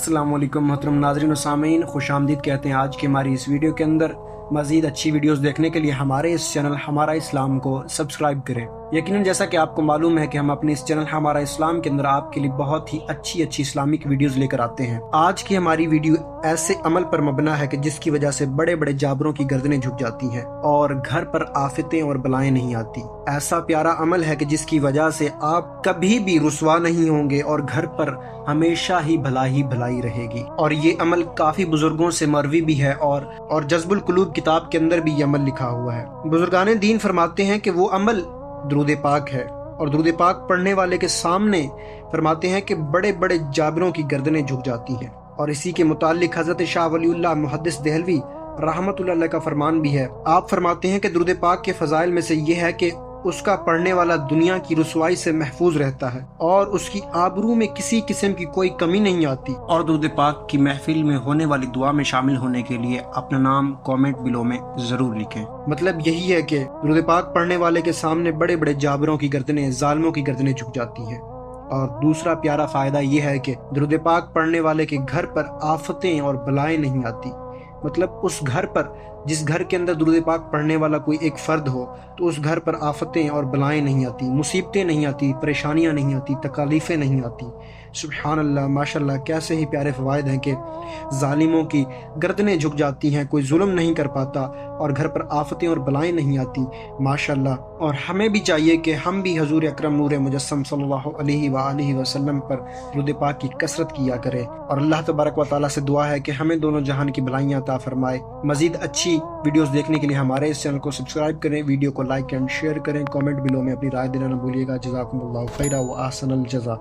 अस्सलाम वालेकुम मोहतरम नाज़रीन व सामीन, खुश आमदीद कहते हैं आज की हमारी इस वीडियो के अंदर। मज़ीद अच्छी वीडियोस देखने के लिए हमारे इस चैनल हमारा इस्लाम को सब्सक्राइब करें। यकीनन जैसा कि आपको मालूम है कि हम अपने इस चैनल हमारा इस्लाम के अंदर आपके लिए बहुत ही अच्छी इस्लामिक वीडियोस लेकर आते हैं। आज की हमारी वीडियो ऐसे अमल पर मबना है कि जिसकी वजह से बड़े बड़े जाबरों की गर्दनें झुक जाती हैं और घर पर आफतें और बलाएं नहीं आती। ऐसा प्यारा अमल है कि जिसकी वजह से आप कभी भी रुसवा नहीं होंगे और घर पर हमेशा ही भलाई रहेगी। और ये अमल काफी बुजुर्गों से मरवी भी है और जज्बुल कुलूब किताब के अंदर भी ये अमल लिखा हुआ है। बुजुर्गाने दीन फरमाते हैं कि वो अमल दुरूद पाक है और दुरूद पाक पढ़ने वाले के सामने फरमाते हैं कि बड़े बड़े जाबरों की गर्दनें झुक जाती हैं। और इसी के मुतालिक हजरत शाह वलीउल्लाह मुहद्दिस देहलवी रहमतुल्लाह अलैह का फरमान भी है। आप फरमाते हैं कि दुरूद पाक के फजाइल में से ये है कि उसका पढ़ने वाला दुनिया की रुसवाई से महफूज रहता है और उसकी आबरू में किसी किस्म की कोई कमी नहीं आती। और दुरूद पाक की महफिल में होने वाली दुआ में शामिल होने के लिए अपना नाम कमेंट बिलो में जरूर लिखें। मतलब यही है कि दुरूद पाक पढ़ने वाले के सामने बड़े बड़े जाबरों की गर्दनें, जालिमों की गर्दनें झुक जाती हैं। और दूसरा प्यारा फायदा यह है कि दुरूद पाक पढ़ने वाले के घर पर आफतें और बलाएं नहीं आती। मतलब उस घर पर, जिस घर के अंदर दुरूद पाक पढ़ने वाला कोई एक फर्द हो, तो उस घर पर आफतें और बलाएं नहीं आती, मुसीबतें नहीं आती, परेशानियां नहीं आती, तकालीफें नहीं आती। सुभान अल्लाह, माशाल्लाह, कैसे ही प्यारे फ़वाइद हैं कि जालिमों की गर्दनें झुक जाती हैं, कोई जुल्म नहीं कर पाता और घर पर आफतें और बलाएं नहीं आती, माशाल्लाह। और हमें भी चाहिए कि हम भी हजूर अकरम नूर मुजस्सम सल्लल्लाहु अलैहि वसल्लम पर दुरूद पाक की कसरत किया करें। और अल्लाह तबारक व तआला से दुआ है कि हमें दोनों जहान की भलाइयाँ अता फरमाए। मजीद अच्छी वीडियोस देखने के लिए हमारे इस चैनल को सब्सक्राइब करें, वीडियो को लाइक एंड शेयर करें, कमेंट बिलो में अपनी राय देना न भूलिएगा। जज़ाकुमुल्लाहु खैरा व अहसनल जज़ा।